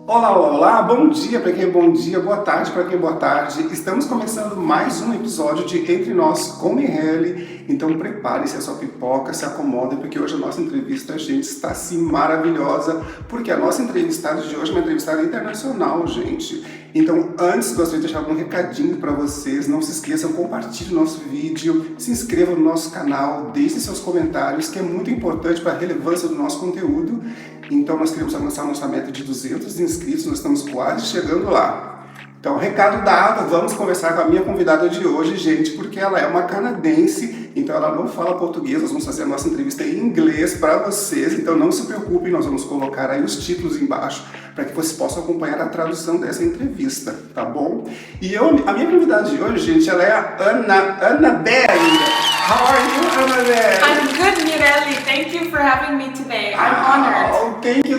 Olá, olá, olá, bom dia para quem é bom dia, boa tarde para quem é boa tarde. Estamos começando mais um episódio de Entre Nós com Michele. Então prepare-se a sua pipoca, se acomode, porque hoje a nossa entrevista, gente, está assim maravilhosa, porque a nossa entrevistada de hoje é uma entrevistada internacional, gente. Então, antes, gostaria de deixar algum recadinho para vocês. Não se esqueçam, compartilhe o nosso vídeo, se inscreva no nosso canal, deixe seus comentários, que é muito importante para a relevância do nosso conteúdo. Então, nós queremos alcançar nossa meta de 200 inscritos, nós estamos quase chegando lá. Então, recado dado, vamos conversar com a minha convidada de hoje, gente, porque ela é uma canadense, então ela não fala português, nós vamos fazer a nossa entrevista em inglês para vocês, então não se preocupem, nós vamos colocar aí os títulos embaixo para que vocês possam acompanhar a tradução dessa entrevista, tá bom? E a minha convidada de hoje, gente, ela é a Annabelle. How are you, Annabelle? I'm good, Mirelli. Thank you for having me today. I'm honored. Oh, thank you.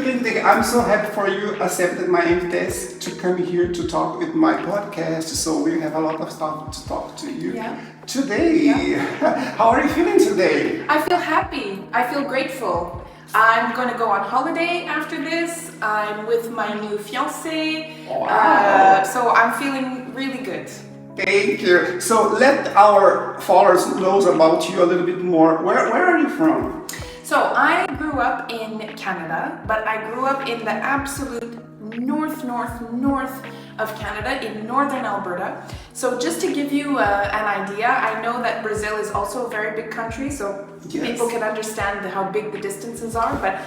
I'm so happy for you accepted my invitation to come here to talk with my podcast. So we have a lot of stuff to talk to you today. Yeah. How are you feeling today? I feel happy. I feel grateful. I'm going to go on holiday after this. I'm with my new fiancé. Wow. So I'm feeling really good. Thank you. So let our followers know about you a little bit more. Where are you from? So I grew up in Canada, but I grew up in the absolute north of Canada, in northern Alberta. So just to give you an idea, I know that Brazil is also a very big country, so people can understand how big the distances are, but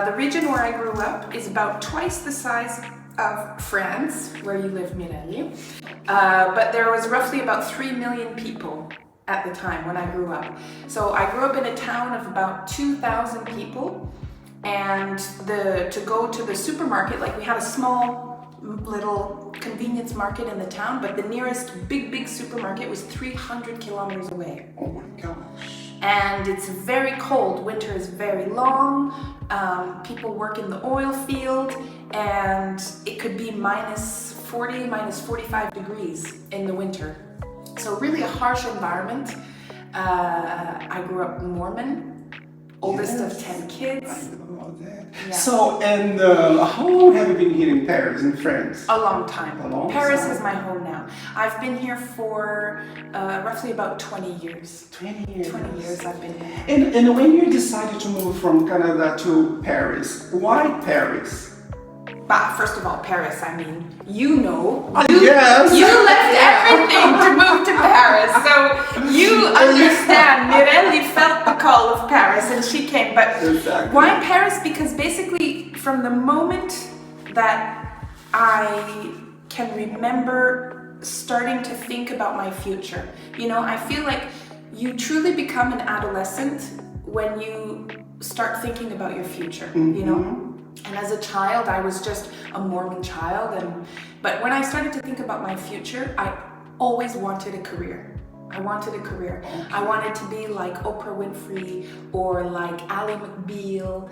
the region where I grew up is about twice the size of France, where you live, Mirelli. But there was roughly about 3 million people at the time when I grew up. So I grew up in a town of about 2,000 people, and to go to the supermarket, like we had a small little convenience market in the town, but the nearest big supermarket was 300 kilometers away. Oh my gosh. And it's very cold, winter is very long, people work in the oil field, and it could be minus 40, minus 45 degrees in the winter. So really a harsh environment. I grew up Mòrmon, oldest of 10 kids. I know about that. Yeah. So, and how long have you been here in Paris, in France? A long time. Paris time. is my home now. I've been here for roughly about 20 years. 20 years. 20 years I've been here. And when you decided to move from Canada to Paris, why Paris? But first of all, Paris, I mean, you Yes. You left everything to move to Paris, so you understand. Mirelli felt the call of Paris and she came, but Exactly. why Paris? Because basically from the moment that I can remember starting to think about my future, I feel like you truly become an adolescent when you start thinking about your future, And as a child, I was just a Mòrmon child, but when I started to think about my future, I always wanted a career. I wanted a career. I wanted to be like Oprah Winfrey or like Ally McBeal,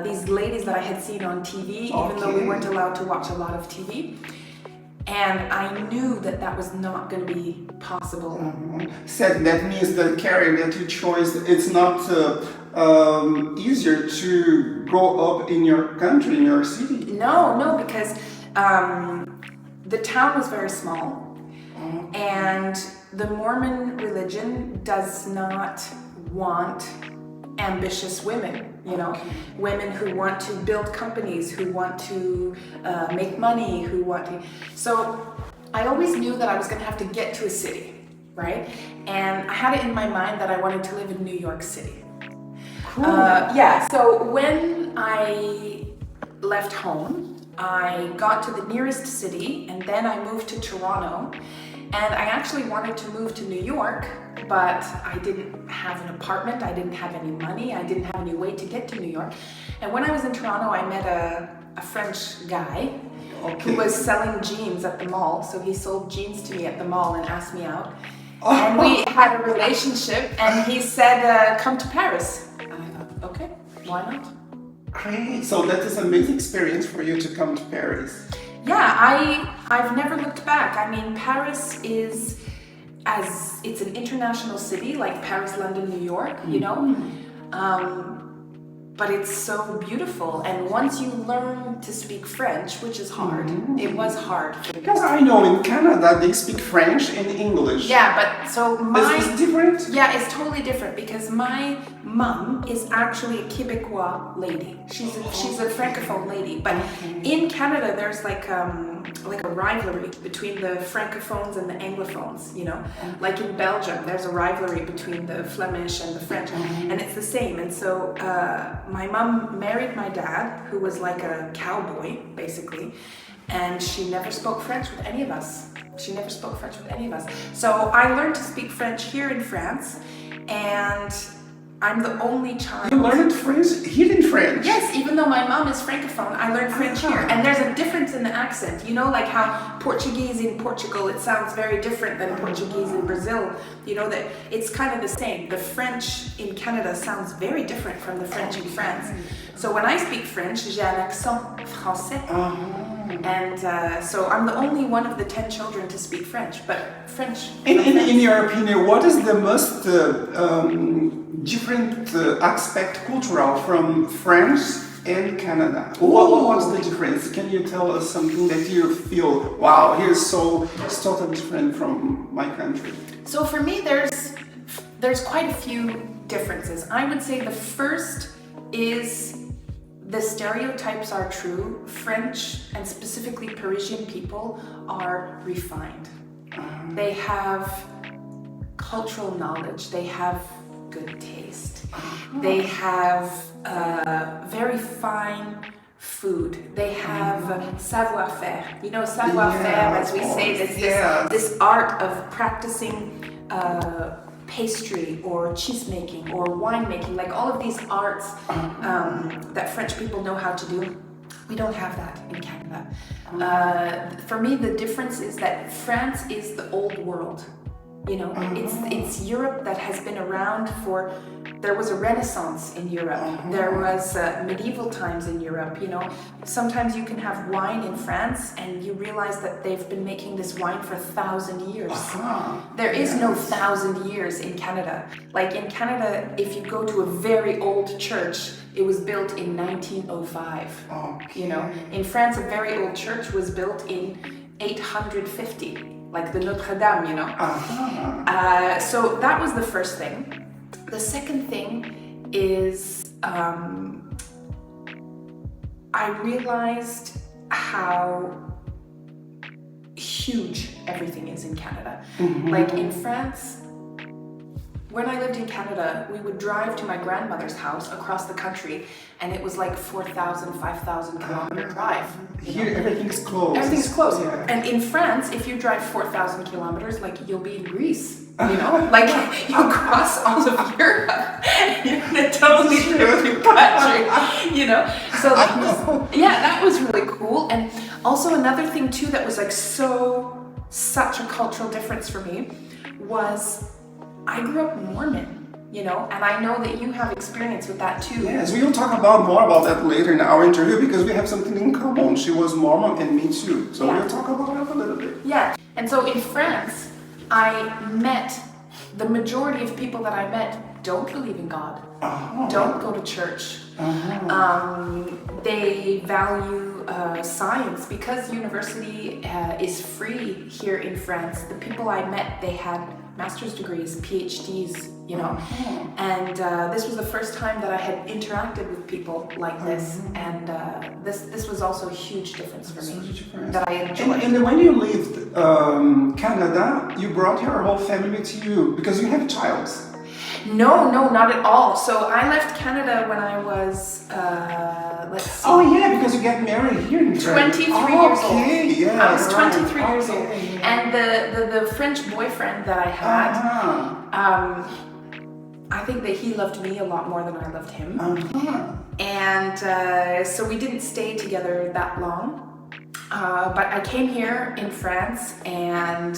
these ladies that I had seen on TV, even though we weren't allowed to watch a lot of TV. And I knew that was not going to be possible. So that means the career that you chose, it's not easier to grow up in your country, in your city? No, because the town was very small, and the Mòrmon religion does not want ambitious women, women who want to build companies, who want to make money, who want to. So I always knew that I was going to have to get to a city, right? And I had it in my mind that I wanted to live in New York City. Cool. So when I left home, I got to the nearest city, and then I moved to Toronto. And I actually wanted to move to New York, but I didn't have an apartment, I didn't have any money, I didn't have any way to get to New York. And when I was in Toronto, I met a French guy who was selling jeans at the mall. So he sold jeans to me at the mall and asked me out. And we had a relationship, and he said, come to Paris. And I thought, okay, why not? Great. So that is an amazing experience for you to come to Paris. Yeah, I've never looked back. I mean, Paris is, as it's an international city, like Paris, London, New York, but it's so beautiful. And once you learn to speak French, which is hard, it was hard. Because I know in Canada they speak French and English. Yeah, but so Is different? Yeah, it's totally different because my mom is actually a Quebecois lady. She's a francophone lady, but in Canada there's like a rivalry between the francophones and the anglophones, you know? Like in Belgium, there's a rivalry between the Flemish and the French, and it's the same. And so my mom married my dad, who was like a cowboy, basically, and she never spoke French with any of us. So I learned to speak French here in France, and I'm the only child. You learned French here in France? Yes, even though my mom is francophone, I learned French here. And there's a difference in the accent. You know, like how Portuguese in Portugal, it sounds very different than Portuguese in Brazil. You know, that it's kind of the same. The French in Canada sounds very different from the French in France. So when I speak French, j'ai un accent français. And so I'm the only one of the 10 children to speak French, but French. In your opinion, what is the most different aspect cultural from France and Canada? What's the difference? Can you tell us something that you feel, wow, here's it's totally different from my country? So for me, there's quite a few differences. I would say the first is the stereotypes are true. French and specifically Parisian people are refined. They have cultural knowledge. They have good taste. They have very fine food. They have savoir-faire. You know, savoir-faire, as we say, this art of practicing pastry or cheese making or wine making, like all of these arts that French people know how to do. We don't have that in Canada. For me, the difference is that France is the old world. You know, it's Europe that has been around for. There was a Renaissance in Europe. There was medieval times in Europe. You know, sometimes you can have wine in France and you realize that they've been making this wine for 1,000 years. There is no 1,000 years in Canada. Like in Canada, if you go to a very old church, it was built in 1905. You know, in France, a very old church was built in 850. Like the Notre Dame, you know. So that was the first thing. The second thing is I realized how huge everything is in Canada. Like in France, when I lived in Canada, we would drive to my grandmother's house across the country, and it was like 4,000, 5,000 kilometer drive. Here, everything's close. Everything's close. Yeah. And in France, if you drive 4,000 kilometers, like you'll be in Greece. You know, like you cross all of Europe in a totally different country. You know, so that was really cool. And also another thing too that was like such a cultural difference for me was I grew up Mòrmon. You know, and I know that you have experience with that too. Yes, we will talk more about that later in our interview because we have something in common. She was Mòrmon and me too. So we'll talk about that a little bit. Yeah, and so in France, I met, the majority of people that I met don't believe in God, don't go to church. They value science because university is free here in France. The people I met, they had master's degrees, PhDs, you know, and this was the first time that I had interacted with people like this, and this was also a huge difference for me that I enjoyed. And when you left Canada, you brought your whole family to you because you have a child. No, not at all. So I left Canada when I was, let's see. Oh yeah, because you got married here in France. 23 years old. Yeah, I was 23 years old. And the French boyfriend that I had, I think that he loved me a lot more than I loved him. And so we didn't stay together that long. But I came here in France and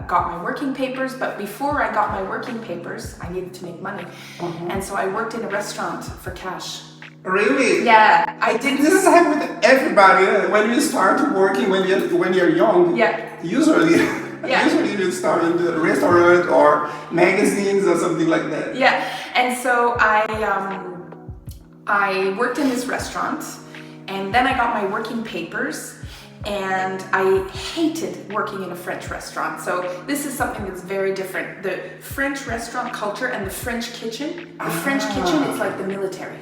got my working papers, but before I got my working papers, I needed to make money. And so I worked in a restaurant for cash. Really? Yeah, I did. This is happen with everybody when you start working when you're young. Yeah. Usually you start in the restaurant or magazines or something like that. Yeah, and so I I worked in this restaurant, and then I got my working papers, and I hated working in a French restaurant. So this is something that's very different. The French restaurant culture and the French kitchen. The French kitchen is like the military.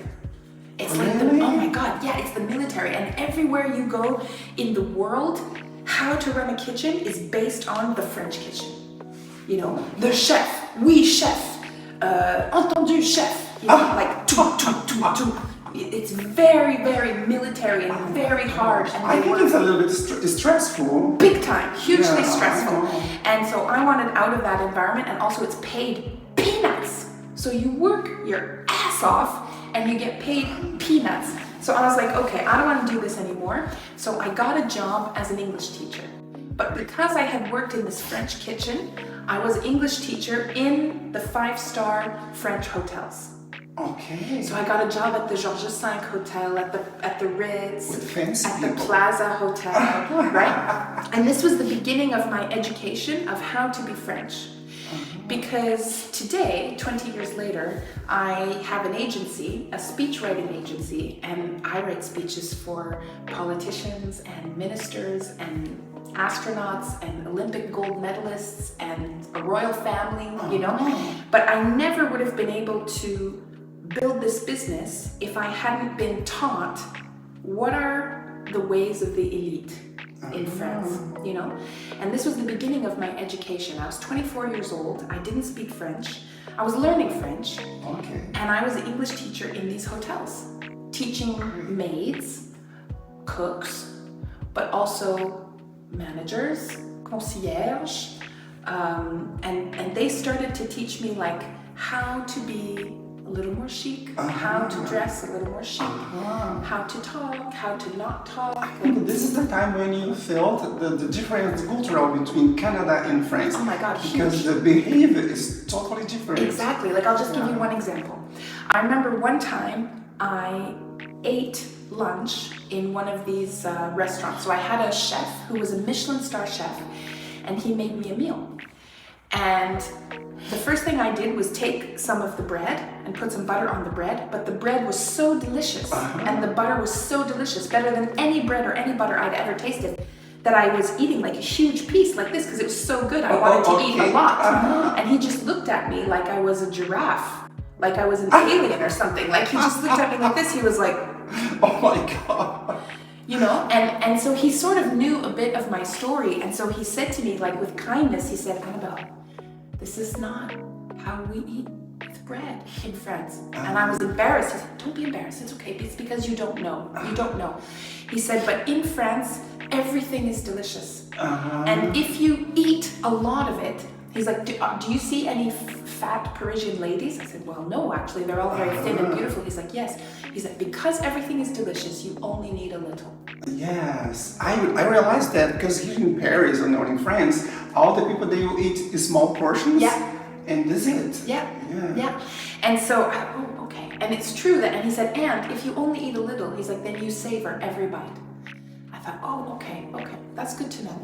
It's like the, oh my God, yeah, it's the military. And everywhere you go in the world, how to run a kitchen is based on the French kitchen. You know, the chef, oui chef, entendu chef, you know, like tout. It's very, very military and very hard. And I think it's a little bit stressful. Big time, hugely stressful. And so I wanted out of that environment, and also it's paid peanuts. So you work your ass off and you get paid peanuts. So I was like, okay, I don't want to do this anymore. So I got a job as an English teacher. But because I had worked in this French kitchen, I was an English teacher in the 5-star French hotels. Okay. So I got a job at the Georges V Hotel, at the Ritz, at the Plaza Hotel, right? And this was the beginning of my education of how to be French. Because today, 20 years later, I have an agency, a speech writing agency, and I write speeches for politicians and ministers and astronauts and Olympic gold medalists and a royal family, you know. But I never would have been able to build this business if I hadn't been taught what are the ways of the elite in France, you know. And this was the beginning of my education. I was 24 years old. I didn't speak French. I was learning French. Okay. And I was an English teacher in these hotels, teaching maids, cooks, but also managers, concierge, and they started to teach me like how to be a little more chic, how to dress a little more chic, how to talk, how to not talk. I think this is the time when you felt the difference cultural between Canada and France. Oh my God, because huge. the behavior is totally different. Exactly. Like I'll just give you one example. I remember one time I ate lunch in one of these restaurants. So I had a chef who was a Michelin star chef, and he made me a meal. And the first thing I did was take some of the bread and put some butter on the bread, but the bread was so delicious and the butter was so delicious, better than any bread or any butter I'd ever tasted, that I was eating like a huge piece like this because it was so good. I wanted to eat a lot. And he just looked at me like I was a giraffe, like I was an alien or something. Like he just looked at me like this. He was like, oh my God. You know, and so he sort of knew a bit of my story. And so he said to me, like with kindness, he said, Annabelle, this is not how we eat with bread in France. And I was embarrassed. He said, don't be embarrassed. It's okay. It's because you don't know. You don't know. He said, but in France, everything is delicious. And if you eat a lot of it, he's like, do you see any fat Parisian ladies? I said, well, no, actually, they're all very thin and beautiful. He's like, yes. He said, because everything is delicious, you only need a little. Yes, I realized that because here in Paris or in France, all the people they will eat small portions. Yeah. And this is it. Yeah. And so, oh, okay. And it's true that, and he said, and if you only eat a little, he's like, then you savor every bite. I thought, oh, okay, that's good to know.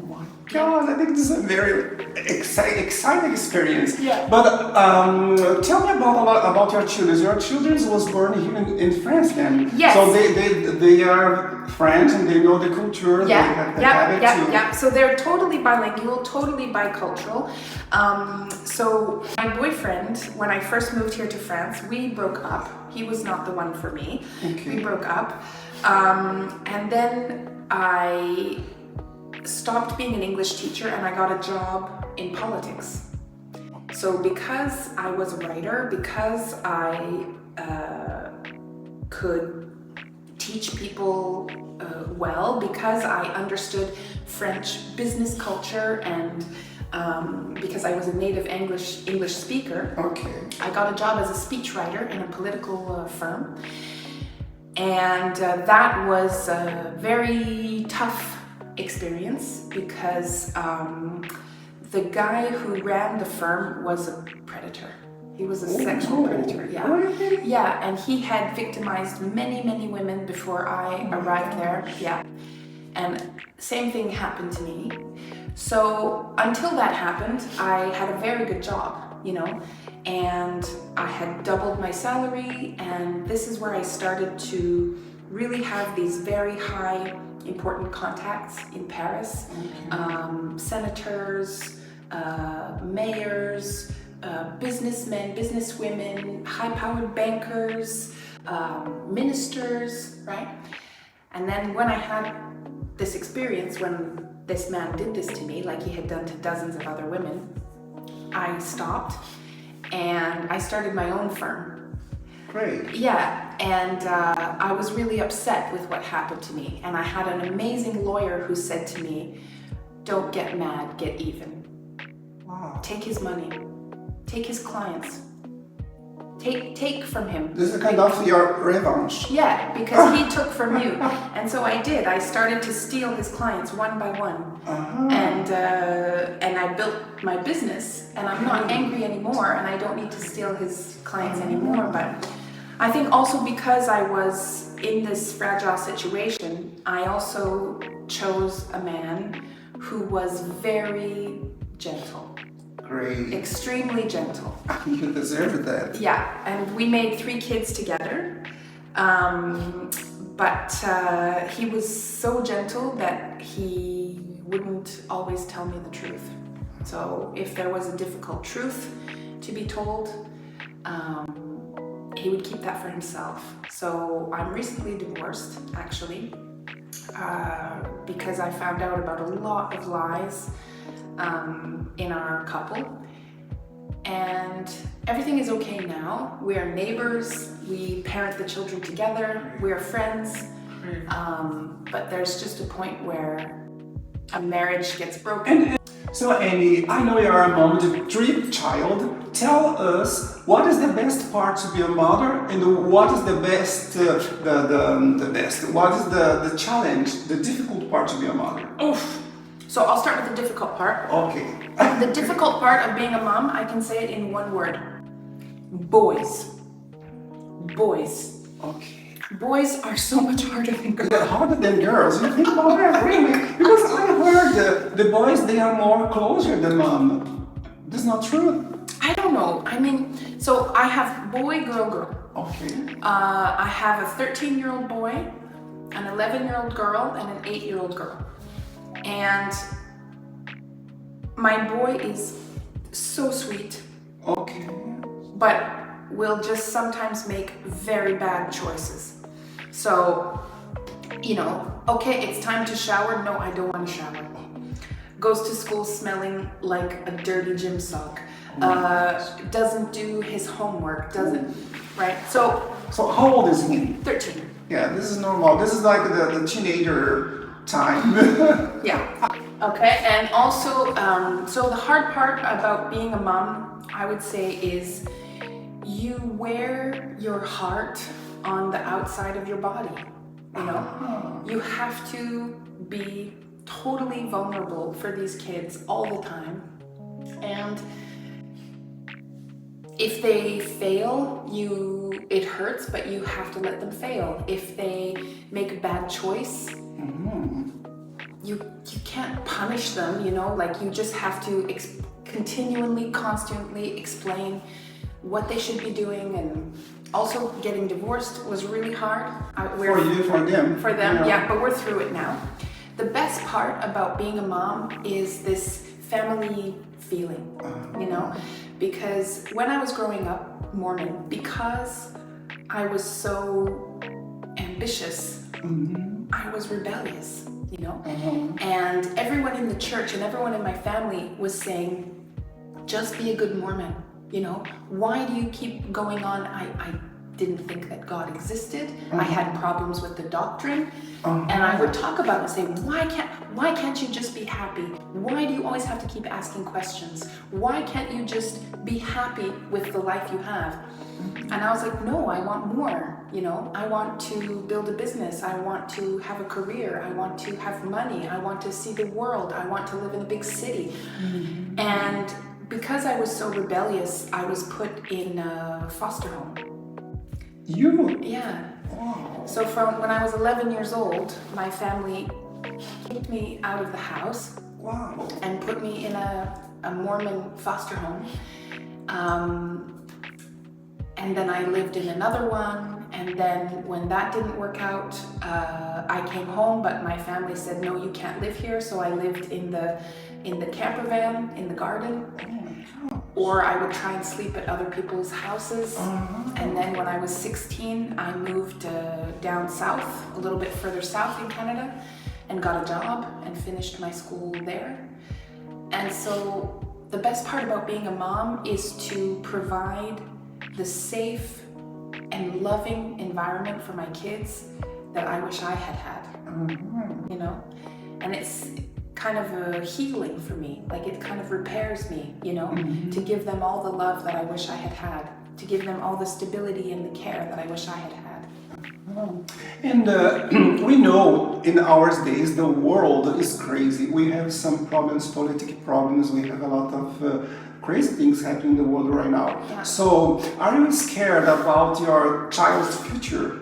God, I think this is a very exciting experience. Yeah. But tell me about your children. Your children was born here in France then. Yes. So they are French and they know the culture. Yeah. They have the habit too. Yeah. So they're totally bilingual, totally bicultural. So my boyfriend, when I first moved here to France, we broke up. He was not the one for me. Okay. We broke up. And then I stopped being an English teacher and I got a job in politics. So because I was a writer, because I could teach people well, because I understood French business culture and because I was a native English speaker, I got a job as a speechwriter in a political firm. And that was a very tough experience because the guy who ran the firm was a predator. He was a sexual predator, yeah, and he had victimized many women before I arrived there, and same thing happened to me. So until that happened, I had a very good job you know, and I had doubled my salary, and this is where I started to really have these very high important contacts in Paris, senators, mayors, businessmen, businesswomen, high-powered bankers, ministers, right? And then when I had this experience, when this man did this to me, like he had done to dozens of other women, I stopped and I started my own firm. Great. Yeah, and I was really upset with what happened to me. And I had an amazing lawyer who said to me, don't get mad, get even. Wow. Take his money, take his clients, take from him. This is kind of your revenge. Yeah, because he took from you. And so I did. I started to steal his clients one by one. And I built my business, and I'm not angry anymore, and I don't need to steal his clients anymore. But I think also because I was in this fragile situation, I also chose a man who was very gentle. Great. Extremely gentle. You deserve that. Yeah, and we made 3 kids together. But he was so gentle that he wouldn't always tell me the truth. So if there was a difficult truth to be told, he would keep that for himself. So I'm recently divorced, actually, because I found out about a lot of lies in our couple. And everything is okay now. We are neighbors, we parent the children together, we are friends, but there's just a point where a marriage gets broken. So Annie, I know you're a mom with 3 children. Tell us, what is the best part to be a mother, and what is the best, what is the challenge, the difficult part to be a mother? Oof. So I'll start with the difficult part. Okay. The difficult part of being a mom, I can say it in one word. Boys. Boys. Okay. Boys are so much harder than girls. They're harder than girls. You think about that, really? Because I heard the boys, they are more closer than mom. That's not true. I don't know. I mean, so I have boy, girl, girl. Okay. I have a 13-year-old boy, an 11-year-old girl, and an 8-year-old girl. And my boy is so sweet. Okay. But will just sometimes make very bad choices. So, you know, okay, it's time to shower. No, I don't want to shower. Goes to school smelling like a dirty gym sock. Doesn't do his homework, right? So how old is he? 13. Yeah, this is normal. This is like the teenager time. Yeah. Okay, and also, so the hard part about being a mom, I would say, is you wear your heart on the outside of your body, you know? You have to be totally vulnerable for these kids all the time. And if they fail, it hurts, but you have to let them fail. If they make a bad choice, you can't punish them, you know, like you just have to continually, constantly explain what they should be doing. And also getting divorced was really hard. For you, for them. For them, yeah, but we're through it now. The best part about being a mom is this family feeling, you know, because when I was growing up Mormon, because I was so ambitious, I was rebellious, you know, and everyone in the church and everyone in my family was saying, just be a good Mormon, you know, why do you keep going on? I didn't think that God existed. I had problems with the doctrine, and I would talk about it and say, why can't you just be happy? Why do you always have to keep asking questions? Why can't you just be happy with the life you have? And I was like, no, I want more, you know, I want to build a business. I want to have a career. I want to have money. I want to see the world. I want to live in a big city. And because I was so rebellious, I was put in a foster home. You? Yeah. Wow. So from when I was 11 years old, my family kicked me out of the house. Wow. And put me in a Mormon foster home. And then I lived in another one, and then when that didn't work out, I came home, but my family said, no, you can't live here, so I lived in the camper van, in the garden, or I would try and sleep at other people's houses. And then when I was 16, I moved down south, a little bit further south in Canada, and got a job and finished my school there. And so the best part about being a mom is to provide the safe and loving environment for my kids that I wish I had had, you know? And it's kind of a healing for me, like it kind of repairs me, you know, to give them all the love that I wish I had had, to give them all the stability and the care that I wish I had had. And we know in our days the world is crazy. We have some problems, political problems, we have a lot of crazy things happening in the world right now. Yeah. So, are you scared about your child's future?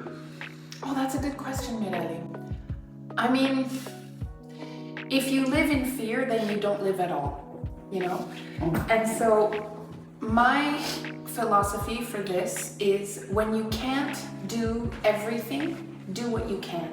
Oh, that's a good question, Mirelli. I mean, if you live in fear, then you don't live at all, you know? And so, my philosophy for this is when you can't do everything, do what you can.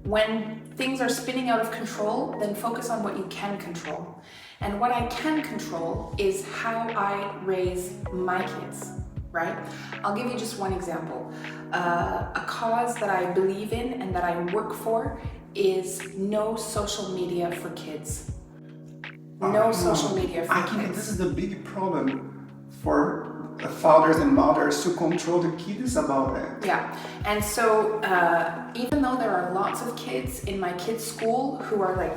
When things are spinning out of control, then focus on what you can control. And what I can control is how I raise my kids, right? I'll give you just one example. A cause that I believe in and that I work for is no social media for kids. No social media for kids. I think this is the big problem for fathers and mothers to control the kids about that. Yeah, and so even though there are lots of kids in my kids' school who are like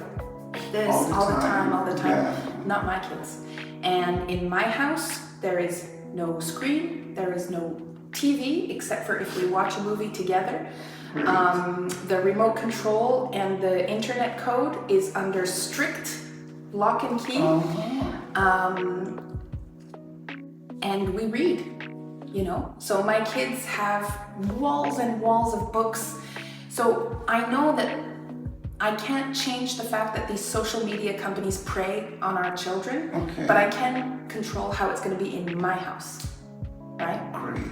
this all the time, yeah. Not my kids. And in my house, there is no screen, there is no TV, except for if we watch a movie together. The remote control and the internet code is under strict lock and key. And we read, you know? So my kids have walls and walls of books. So I know that I can't change the fact that these social media companies prey on our children, but I can control how it's going to be in my house, right? Great.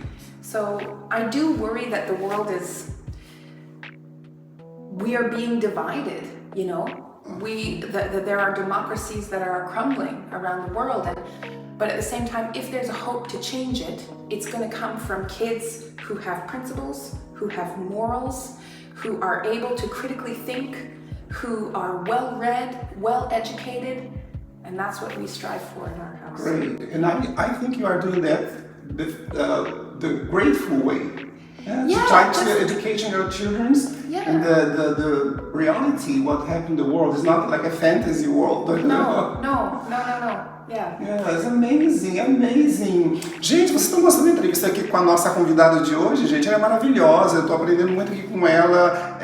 So I do worry that the world we are being divided, you know? There are democracies that are crumbling around the world, but at the same time, if there's a hope to change it, it's going to come from kids who have principles, who have morals, who are able to critically think, who are well-read, well-educated, and that's what we strive for in our house. Great, and I think you are doing that the grateful way. To try to educate your children, and the reality, what happened in the world, is not like a fantasy world. No. Yeah. It's amazing. Gente, vocês estão gostando da entrevista aqui com a nossa convidada de hoje? Gente, ela é maravilhosa, eu estou aprendendo muito aqui com ela,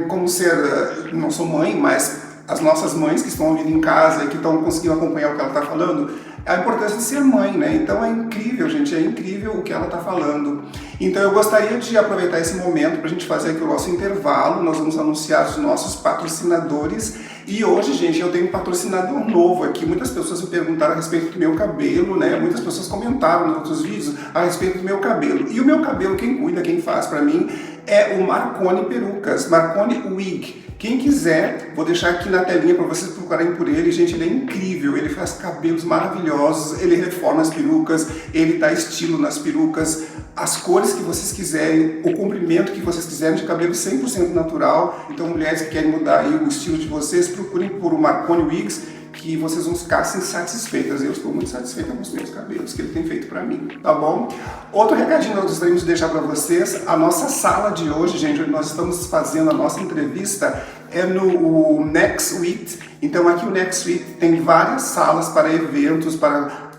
como ser, não sou mãe, mas as nossas mães que estão ouvindo em casa e que estão conseguindo acompanhar o que ela está falando, a importância de ser mãe, né? Então é incrível, gente, é incrível o que ela está falando. Então eu gostaria de aproveitar esse momento para a gente fazer aqui o nosso intervalo. Nós vamos anunciar os nossos patrocinadores. E hoje, gente, eu tenho um patrocinador novo aqui. Muitas pessoas me perguntaram a respeito do meu cabelo, né? Muitas pessoas comentaram nos outros vídeos a respeito do meu cabelo. E o meu cabelo, quem cuida, quem faz para mim, é o Marconi Perucas, Marconi Wig. Quem quiser, vou deixar aqui na telinha para vocês procurarem por ele. Gente, ele é incrível, ele faz cabelos maravilhosos, ele reforma as perucas, ele dá estilo nas perucas, as cores que vocês quiserem, o comprimento que vocês quiserem, de cabelo 100% natural. Então, mulheres que querem mudar aí o estilo de vocês, procurem por o Marconi Wigs, que vocês vão ficar assim, satisfeitas. Eu estou muito satisfeita com os meus cabelos que ele tem feito para mim, tá bom? Outro recadinho que nós gostaríamos de deixar para vocês, a nossa sala de hoje, gente, onde nós estamos fazendo a nossa entrevista, é no Next Suite. Então aqui o Next Suite tem várias salas para eventos, para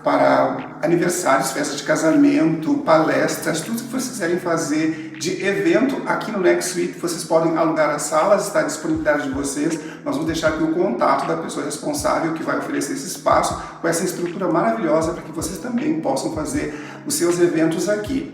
aniversários, festas de casamento, palestras, tudo que vocês quiserem fazer de evento aqui no Next Suite, vocês podem alugar as salas, está à disponibilidade de vocês. Nós vamos deixar aqui o contato da pessoa responsável que vai oferecer esse espaço com essa estrutura maravilhosa para que vocês também possam fazer os seus eventos aqui.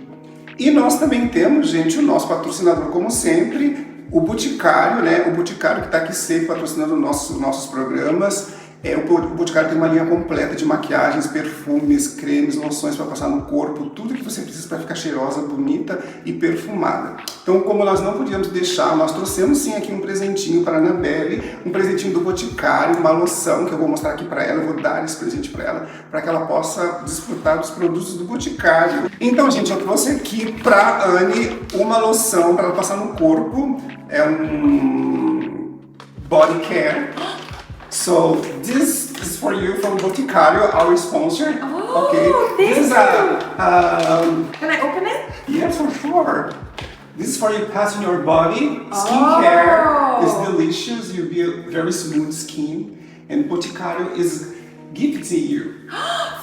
E nós também temos, gente, o nosso patrocinador, como sempre, o Boticário, né? O Boticário que está aqui sempre patrocinando nossos programas. O Boticário tem uma linha completa de maquiagens, perfumes, cremes, loções para passar no corpo, tudo que você precisa para ficar cheirosa, bonita e perfumada. Então, como nós não podíamos deixar, nós trouxemos sim aqui um presentinho para a Annabelle, um presentinho do Boticário, uma loção que eu vou mostrar aqui para ela, eu vou dar esse presente para que ela possa desfrutar dos produtos do Boticário. Então, gente, eu trouxe aqui para a Anne uma loção para ela passar no corpo, é um body care. So this is for you from Boticário, our sponsor. Oh, okay. Thank This is Can I open it? yes, for sure. This is for you passing your body. Skincare is delicious. You'll be a very smooth skin, and Boticário is gifting you.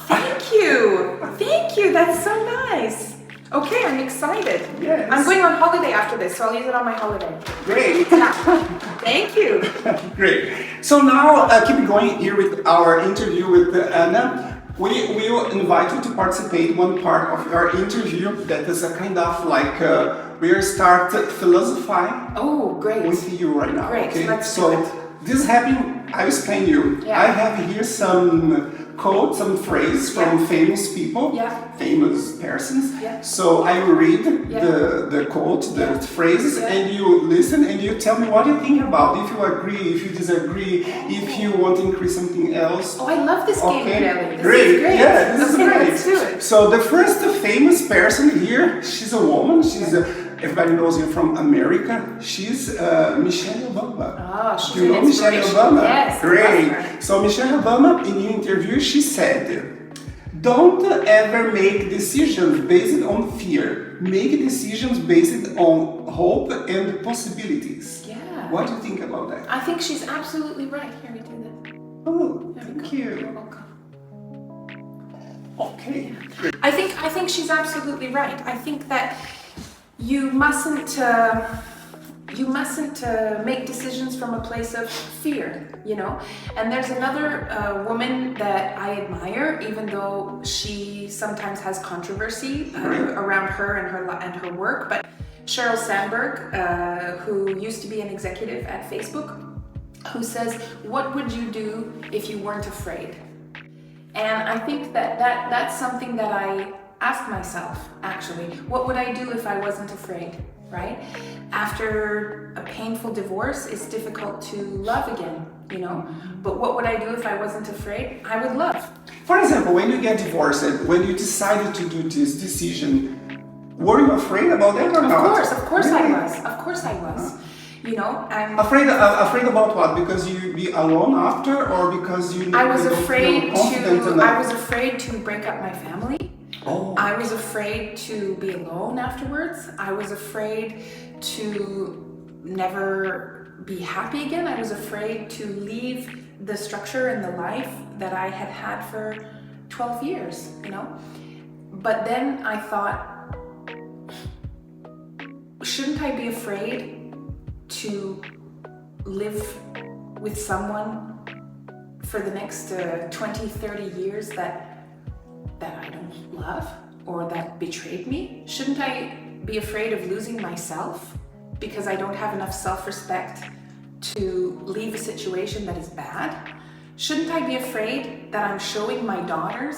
Thank you. Thank you. That's so nice. Okay, I'm excited. Yes. I'm going on holiday after this, so I'll use it on my holiday. Great. Thank you. Great. So now keep going here with our interview with Anna. We will invite you to participate in one part of our interview that is a kind of like we'll start philosophizing Great. with you right now. Great. Okay? Let's so do it. this is happening. I will explain you. Yeah. I have here some quotes, some phrases from famous people, famous persons. Yeah. So I will read the quote, the phrases, and you listen and you tell me what you think about. If you agree, if you disagree, if you want to increase something else. Oh, I love this game, Kelly. This great. is great. Yeah, this is great. Let's do it. So the first famous person here, she's a woman. She's everybody knows her from America. She's Michelle Obama. Oh, she's Do you know an Michelle inspiration. Obama? Yes, I love Great. her. So Michelle Obama, in an interview, she said, "Don't ever make decisions based on fear. Make decisions based on hope and possibilities." Yeah. What do you think about that? I think she's absolutely right. Here, we do this. Oh, There we thank go. you. You're welcome. Okay. I think she's absolutely right. I think that you mustn't make decisions from a place of fear, you know. And there's another woman that I admire, even though she sometimes has controversy around her and her work. But Sheryl Sandberg, who used to be an executive at Facebook, who says, "What would you do if you weren't afraid?" And I think that's something that I ask myself, actually. What would I do if I wasn't afraid, right? After a painful divorce, it's difficult to love again, you know? But what would I do if I wasn't afraid? I would love. For example, when you get divorced, when you decided to do this decision, were you afraid about that or not? Of course Really? I was. Of course I was. You know, and Afraid about what? Because you be alone after, or because you? I was you don't afraid feel confident to. enough? I was afraid to break up my family. Oh. I was afraid to be alone afterwards. I was afraid to never be happy again. I was afraid to leave the structure and the life that I had had for 12 years, you know. But then I thought, shouldn't I be afraid to live with someone for the next 20, 30 years that I don't love or that betrayed me? Shouldn't I be afraid of losing myself because I don't have enough self-respect to leave a situation that is bad? Shouldn't I be afraid that I'm showing my daughters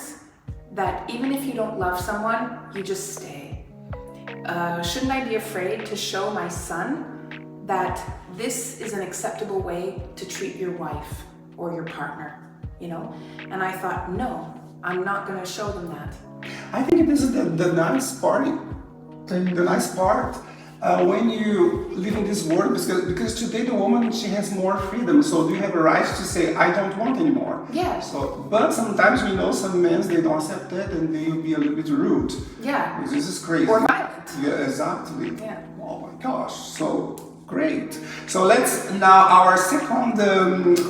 that even if you don't love someone, you just stay? Shouldn't I be afraid to show my son that this is an acceptable way to treat your wife or your partner, you know? And I thought, no, I'm not going to show them that. I think this is the nice part. The nice part when you live in this world, because today the woman, she has more freedom. So you have a right to say, I don't want anymore. Yeah. So, but sometimes we know some men, they don't accept that and they will be a little bit rude. Yeah. This is crazy. Or violent. Yeah, exactly. Yeah. Oh my gosh. So great. So let's now our second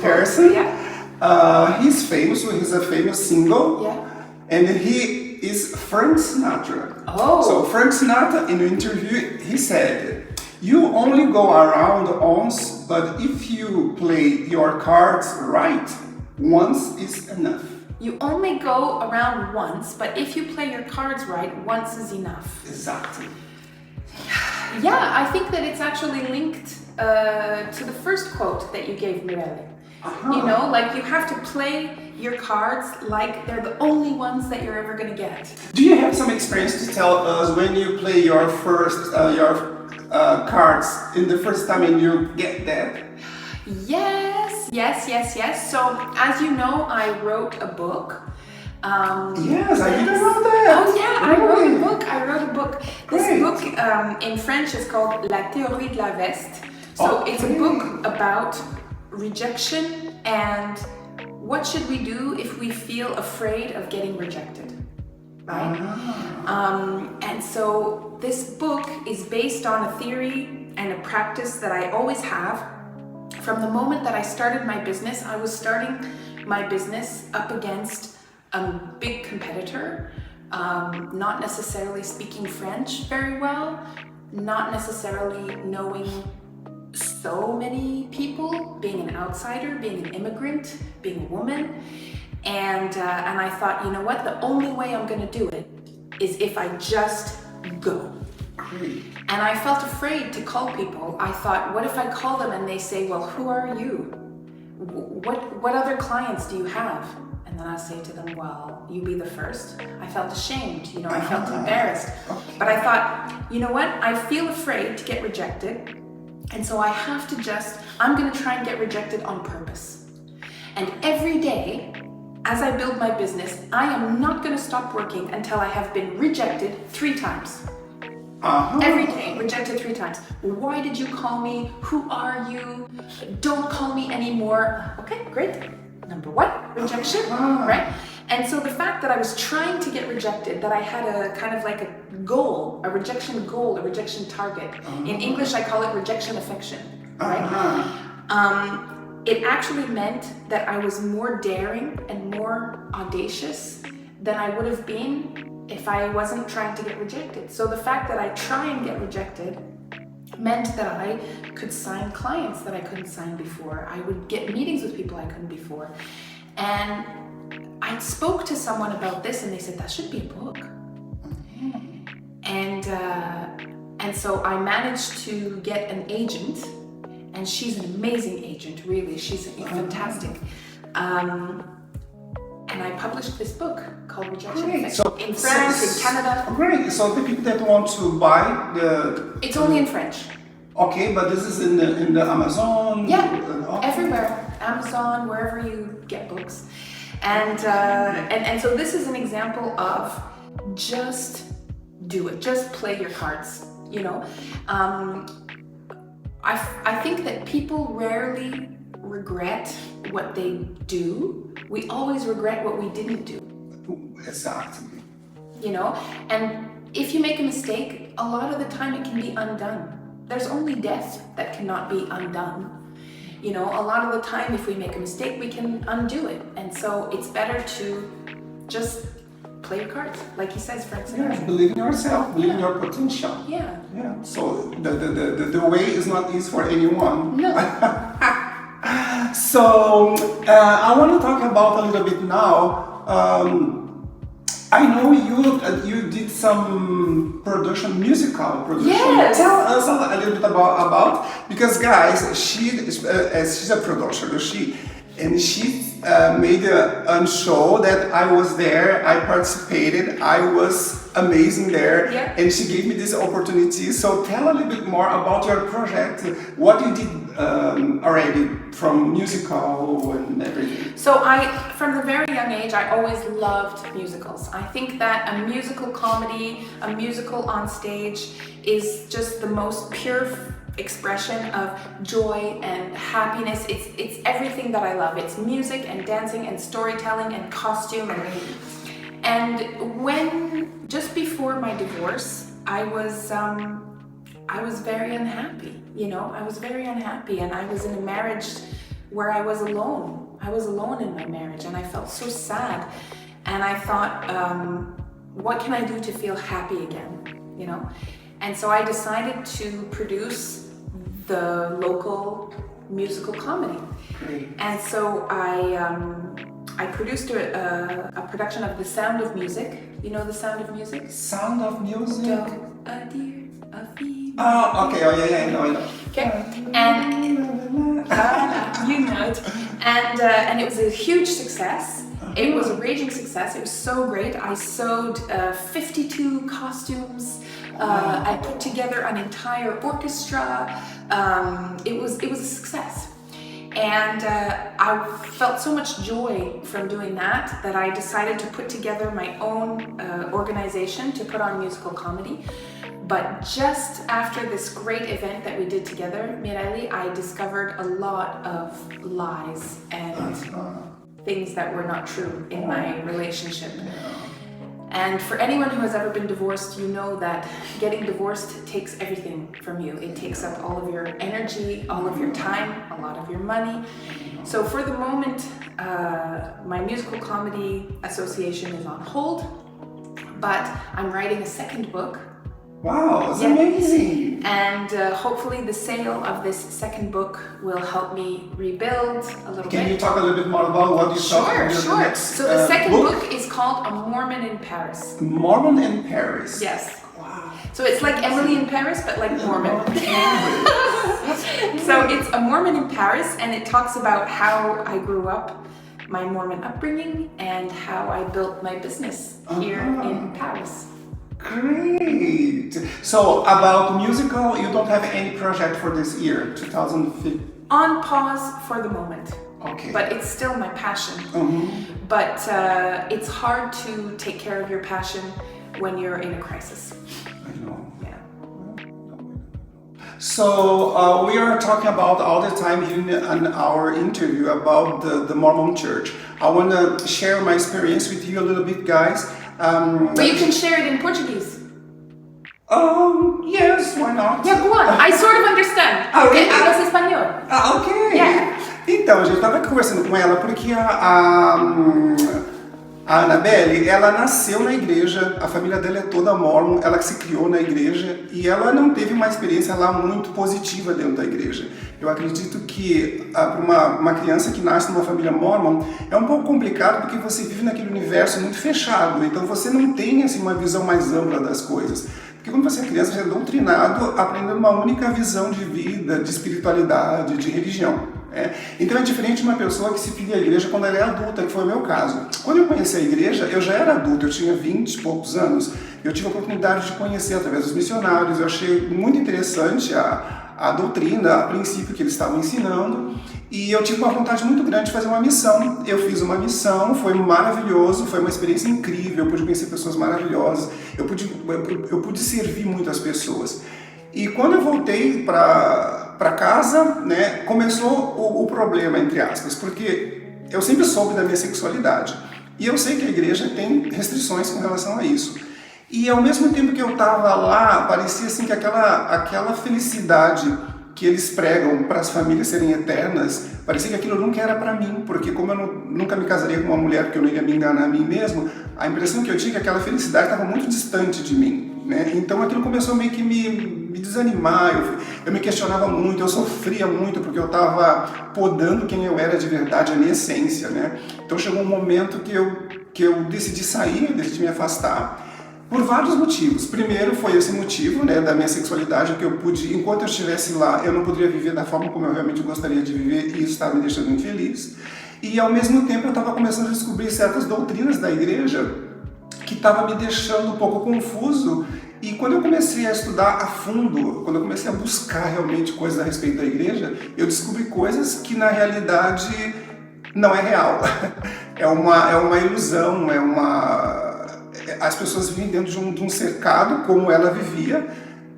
person. Yeah. He's famous. He's a famous singer. Yeah. And he is Frank Sinatra. Oh. So Frank Sinatra, in an interview, he said, "You only go around once, but if you play your cards right, once is enough." You only go around once, but if you play your cards right, once is enough. Exactly. Yeah, I think that it's actually linked to the first quote that you gave Mirelle. You know, like you have to play your cards like they're the only ones that you're ever going to get. Do you have some experience to tell us when you play your first cards in the first time and you get that? Yes. So, as you know, I wrote a book. Yes, I didn't know that. Oh yeah, I wrote a book. This Great. book in French is called La théorie de la veste. So it's a book about rejection and what should we do if we feel afraid of getting rejected, right? And so this book is based on a theory and a practice that I always have. From the moment that I started my business, I was starting my business up against a big competitor, not necessarily speaking French very well, not necessarily knowing so many people, being an outsider, being an immigrant, being a woman, and I thought, you know what, the only way I'm going to do it is if I just go. Great. And I felt afraid to call people. I thought, what if I call them and they say, well, who are you? What other clients do you have? And then I say to them, well, you be the first. I felt ashamed, you know, I felt embarrassed. But I thought, you know what, I feel afraid to get rejected. And so I have to I'm going to try and get rejected on purpose. And every day, as I build my business, I am not going to stop working until I have been rejected 3 times. Every day, rejected 3 times. Why did you call me? Who are you? Don't call me anymore. Okay, great. Number 1, rejection, right? And so the fact that I was trying to get rejected, that I had a kind of like a goal, a rejection target. In English, I call it rejection affection, right? It actually meant that I was more daring and more audacious than I would have been if I wasn't trying to get rejected. So the fact that I try and get rejected meant that I could sign clients that I couldn't sign before. I would get meetings with people I couldn't before. And I spoke to someone about this and they said, that should be a book. And so I managed to get an agent, and she's an amazing agent, really. She's fantastic. And I published this book called Rejection Affection in France, in Canada. Great. So the people that want to buy it's only in French. Okay, but this is in the Amazon. Yeah, everywhere. Amazon, wherever you get books. And so this is an example of just do it. Just play your cards. You know, I think that people rarely regret what they do. We always regret what we didn't do. Exactly. You know, and if you make a mistake, a lot of the time it can be undone. There's only death that cannot be undone. You know, a lot of the time if we make a mistake, we can undo it. And so it's better to just play your cards, like he says, for example. Yeah, believe in yourself, believe in your potential. Yeah. Yeah. So the way is not easy for anyone. No. So I want to talk about a little bit now. I know you did some musical production. Yes. Tell us a little bit about because guys, she's a producer. She made a show that I was there. I participated. I was amazing there, and she gave me this opportunity. So tell a little bit more about your project. What you did already from musical and everything. So from the very young age, I always loved musicals. I think that a musical comedy, a musical on stage, is just the most pure expression of joy and happiness. It's everything that I love. It's music and dancing and storytelling and costume and when just before my divorce, I was very unhappy. You know, I was very unhappy, and I was in a marriage where I was alone. I was alone in my marriage, and I felt so sad. And I thought, what can I do to feel happy again? You know, and so I decided to produce the local musical comedy. Great. And so I produced a production of The Sound of Music. You know The Sound of Music? Sound of Music? A dear, a fee. Oh, okay. Oh, yeah, I know. Okay. and you know it, and it was a huge success. It was a raging success. It was so great. I sewed 52 costumes. I put together an entire orchestra. It was a success. And I felt so much joy from doing that I decided to put together my own organization to put on musical comedy. But just after this great event that we did together, Mirelli, I discovered a lot of lies and things that were not true in my relationship. And for anyone who has ever been divorced, you know that getting divorced takes everything from you. It takes up all of your energy, all of your time, a lot of your money. So for the moment, my musical comedy association is on hold, but I'm writing a second book. Wow, it's amazing! And hopefully the sale of this second book will help me rebuild a little bit. Can you talk a little bit more about what you thought Sure. the next So the second book is called A Mòrmon in Paris. Mòrmon in Paris? Yes. Wow. So it's like Emily in Paris, but like Mòrmon. So it's A Mòrmon in Paris, and it talks about how I grew up, my Mòrmon upbringing, and how I built my business here in Paris. Great! So about musical, you don't have any project for this year, 2015? On pause for the moment. Okay. But it's still my passion. But it's hard to take care of your passion when you're in a crisis. I know. Yeah. So we are talking about all the time in our interview about the Mòrmon church. I want to share my experience with you a little bit, guys. But you can share it in Portuguese. Yes, why not? Yeah, go on. I sort of understand. Really? Hablas español. Ok. Yeah. Então, gente, eu estava conversando com ela porque a Annabelle, ela nasceu na igreja, a família dela é toda mórmon, ela se criou na igreja e ela não teve uma experiência lá muito positiva dentro da igreja. Eu acredito que para uma criança que nasce numa família mórmon é um pouco complicado porque você vive naquele universo muito fechado, então você não tem assim, uma visão mais ampla das coisas. Porque quando você é criança, você é doutrinado aprendendo uma única visão de vida, de espiritualidade, de religião. Então é diferente de uma pessoa que se filia à igreja quando ela é adulta, que foi o meu caso. Quando eu conheci a igreja, eu já era adulto, eu tinha 20 e poucos anos. Eu tive a oportunidade de conhecer através dos missionários, eu achei muito interessante a doutrina, a princípio que eles estavam ensinando. E eu tive uma vontade muito grande de fazer uma missão. Eu fiz uma missão, foi maravilhoso, foi uma experiência incrível, eu pude conhecer pessoas maravilhosas, eu pude servir muito as pessoas. E quando eu voltei para casa, né, começou o problema, entre aspas, porque eu sempre soube da minha sexualidade. E eu sei que a igreja tem restrições com relação a isso. E ao mesmo tempo que eu estava lá, parecia assim que aquela felicidade que eles pregam para as famílias serem eternas, parecia que aquilo nunca era para mim, porque como eu nunca me casaria com uma mulher, porque eu não iria me enganar a mim mesmo, a impressão que eu tinha é que aquela felicidade estava muito distante de mim, né? Então aquilo começou meio que me desanimar, eu me questionava muito, eu sofria muito, porque eu estava podando quem eu era de verdade, a minha essência, né? Então chegou um momento que eu decidi sair, decidi me afastar, por vários motivos. Primeiro foi esse motivo, né, da minha sexualidade, que eu pude, enquanto eu estivesse lá, eu não poderia viver da forma como eu realmente gostaria de viver, e isso estava me deixando infeliz. E ao mesmo tempo eu estava começando a descobrir certas doutrinas da igreja que estavam me deixando um pouco confuso. E quando eu comecei a estudar a fundo, quando eu comecei a buscar realmente coisas a respeito da igreja, eu descobri coisas que na realidade não é real. É uma ilusão, as pessoas vivem dentro de um cercado, como ela vivia,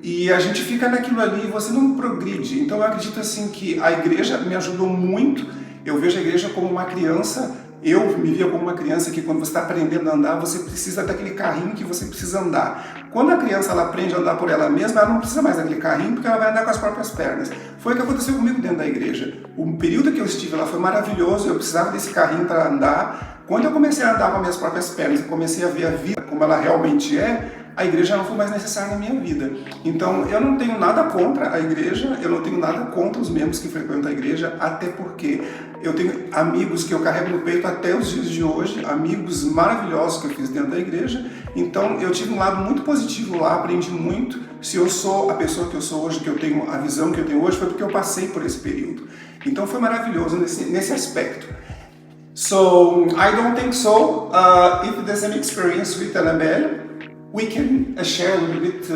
e a gente fica naquilo ali e você não progride. Então eu acredito assim que a igreja me ajudou muito. Eu vejo a igreja como uma criança, eu me via como uma criança que quando você está aprendendo a andar, você precisa daquele carrinho que você precisa andar. Quando a criança ela aprende a andar por ela mesma, ela não precisa mais daquele carrinho porque ela vai andar com as próprias pernas. Foi o que aconteceu comigo dentro da igreja. O período que eu estive lá foi maravilhoso, eu precisava desse carrinho para andar. Quando eu comecei a andar com as minhas próprias pernas e comecei a ver a vida como ela realmente é, a igreja não foi mais necessária na minha vida. Então, eu não tenho nada contra a igreja, eu não tenho nada contra os membros que frequentam a igreja, até porque eu tenho amigos que eu carrego no peito até os dias de hoje, amigos maravilhosos que eu fiz dentro da igreja. Então, eu tive um lado muito positivo lá, aprendi muito. Se eu sou a pessoa que eu sou hoje, que eu tenho a visão que eu tenho hoje, foi porque eu passei por esse período. Então, foi maravilhoso nesse aspecto. So, I don't think so. If the same experience with Annabelle, we can share a little bit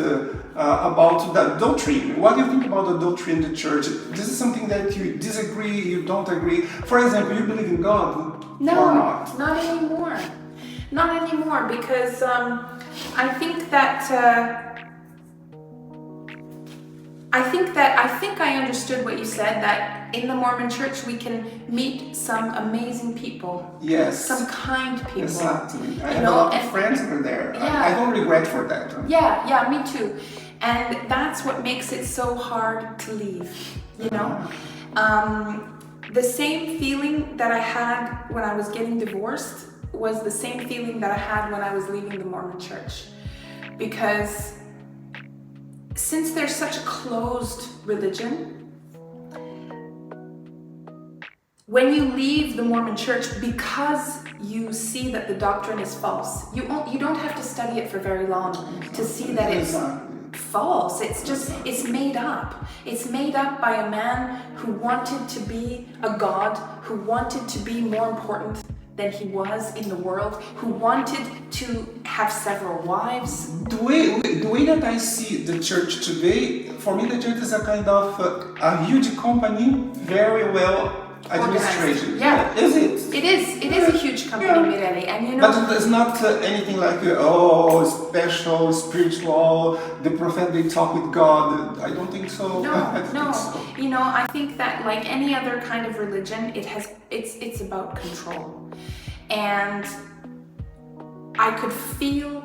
about the doctrine. What do you think about the doctrine in the church? This is something that you disagree, you don't agree. For example, you believe in God or not? Not anymore. Not anymore, because I think I understood what you said, that in the Mormon church we can meet some amazing people. Yes. Some kind people. Exactly. I have a lot of friends over there. Yeah. I don't regret for that. Yeah, me too. And that's what makes it so hard to leave, you know? The same feeling that I had when I was getting divorced was the same feeling that I had when I was leaving the Mormon church. Because since there's such a closed religion, when you leave the Mormon church, because you see that the doctrine is false, you don't have to study it for very long to see that it's false. It's made up. It's made up by a man who wanted to be a god, who wanted to be more important than he was in the world, who wanted to have several wives. The way that I see the church today, for me the church is a kind of a huge company, very well administrated. Yeah. Is it? It is a huge company, Mirelli, and you know. But it's not anything like special, spiritual. The prophet they talk with God. I don't think so. No. You know, I think that like any other kind of religion, it's about control, and I could feel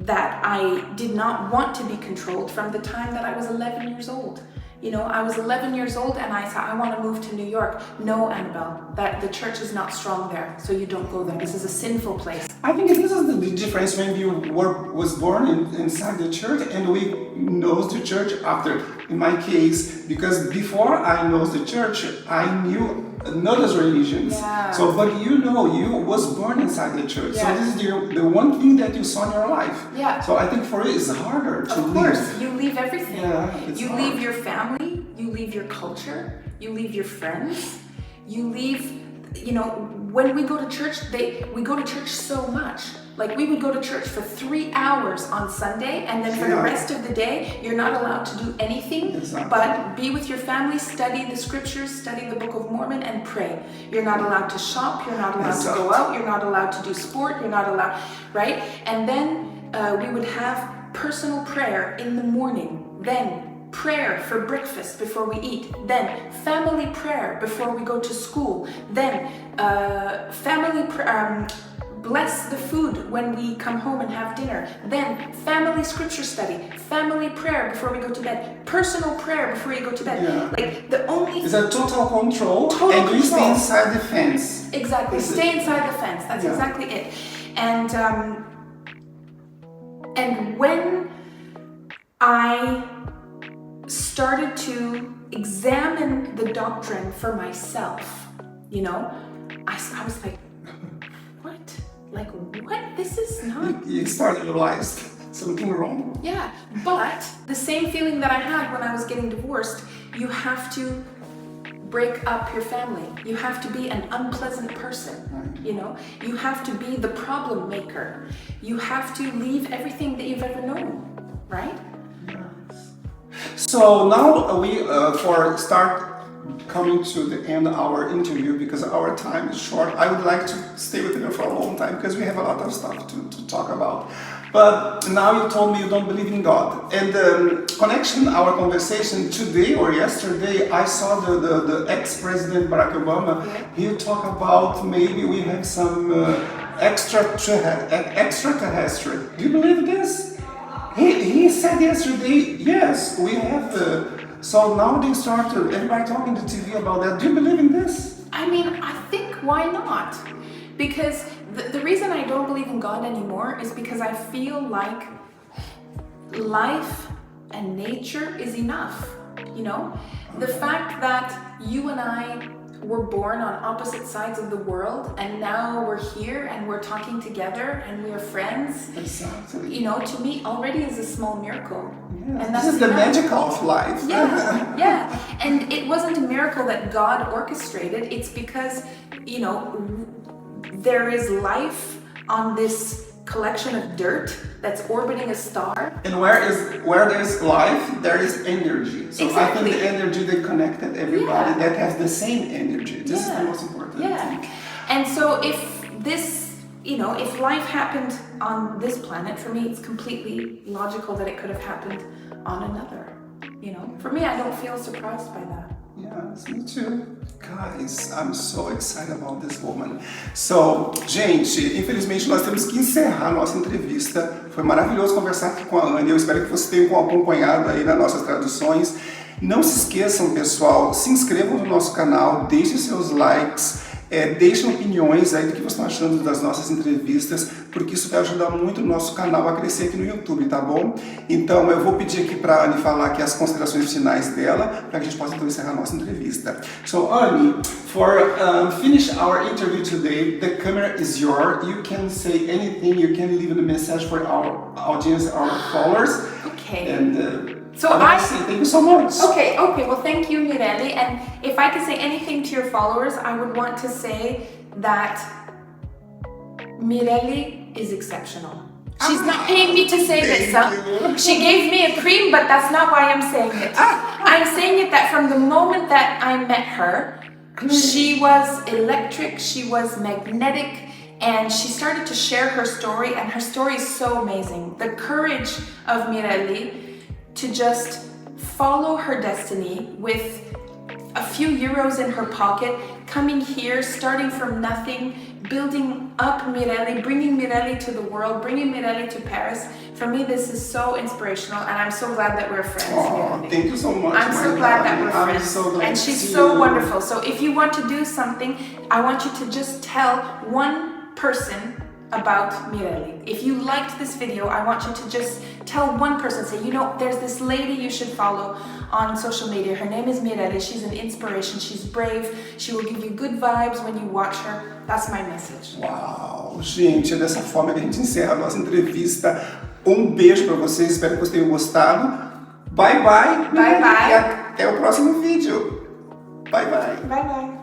that I did not want to be controlled from the time that I was 11 years old. You know, I was 11 years old and I said, I want to move to New York. No, Annabelle, that the church is not strong there, so you don't go there. This is a sinful place. I think this is the difference when you was born inside the church and we knows the church after. In my case, because before I knows the church, I knew another religions. Yeah. So, but you was born inside the church. Yeah. So this is the one thing that you saw in your life. Yeah. So I think for it, it's harder to leave. Of course, you leave everything. Yeah, you leave your family, you leave your culture, you leave your friends, you leave, you know, when we go to church, we go to church so much. Like we would go to church for 3 hours on Sunday, and then for the rest of the day, you're not allowed to do anything but be with your family, study the scriptures, study the Book of Mòrmon, and pray. You're not allowed to shop, you're not allowed to go out, you're not allowed to do sport, you're not allowed, right? And then we would have personal prayer in the morning, then prayer for breakfast before we eat, then family prayer before we go to school, then family prayer, bless the food when we come home and have dinner, then family scripture study, family prayer before we go to bed, personal prayer before you go to bed. Yeah. Like the only it's a total control, and we stay inside the fence. Exactly, stay inside the fence. That's exactly it. And when I started to examine the doctrine for myself, you know, I was like, what? Like, what? This is not... You started to realize something wrong. Yeah, but the same feeling that I had when I was getting divorced, you have to break up your family. You have to be an unpleasant person, you know? You have to be the problem maker. You have to leave everything that you've ever known, right? So now we start coming to the end of our interview, because our time is short. I would like to stay with you for a long time because we have a lot of stuff to talk about. But now you told me you don't believe in God. And connection our conversation today or yesterday, I saw the ex-president Barack Obama. He talked about maybe we have some extraterrestrial. Do you believe this? He said yesterday, yes, we have so now they started everybody talking to TV about that. Do you believe in this? I mean, I think why not? Because the reason I don't believe in God anymore is because I feel like life and nature is enough, you know? The fact that you and I were born on opposite sides of the world and now we're here and we're talking together and we're friends. Exactly. You know, to me already is a small miracle. Yeah. And this is the magic of life. Yeah, yeah. And it wasn't a miracle that God orchestrated. It's because, you know, there is life on this collection of dirt that's orbiting a star. And where there's life, there is energy. So Exactly. I think the energy that connected everybody that has the same energy. This is the most important thing. And so if this, you know, if life happened on this planet, for me it's completely logical that it could have happened on another. You know, for me, I don't feel surprised by that. Yes, me too. Guys, I'm so excited about this woman. So, gente, infelizmente nós temos que encerrar a nossa entrevista. Foi maravilhoso conversar aqui com a Anne. Eu espero que vocês tenham acompanhado aí nas nossas traduções. Não se esqueçam, pessoal, se inscrevam no nosso canal, deixem seus likes, deixem opiniões aí do que vocês estão achando das nossas entrevistas, porque isso vai ajudar muito o nosso canal a crescer aqui no YouTube, tá bom? Então eu vou pedir aqui para a Anne falar aqui as considerações finais dela, para que a gente possa então encerrar a nossa entrevista. So Anne, for finish our interview today, the camera is yours. You can say anything, you can leave a message for our audience, our followers. Okay. And so thank you so much. Okay, well thank you, Mirelle. And if I could say anything to your followers, I would want to say that Mirelle is exceptional. She's not paying me to say this. She gave me a cream, but that's not why I'm saying it. I'm saying it that from the moment that I met her, she was electric, she was magnetic, and she started to share her story, and her story is so amazing. The courage of Mirelle to just follow her destiny with a few euros in her pocket, coming here, starting from nothing, building up Mirelle, bringing Mirelle to the world, bringing Mirelle to Paris. For me, this is so inspirational, and I'm so glad that we're friends. Oh, thank you so much. I'm so glad that we're friends. So glad and she's so wonderful. So if you want to do something, I want you to just tell one person about Mirelle. If you liked this video, I want you to just tell one person, say, you know, there's this lady you should follow on social media. Her name is Mirelle. She's an inspiration. She's brave. She will give you good vibes when you watch her. That's my message. Uau, gente, é dessa forma que a gente encerra a nossa entrevista. Um beijo para vocês, espero que vocês tenham gostado. Bye bye. Bye bye. E até o próximo vídeo. Bye bye. Bye bye.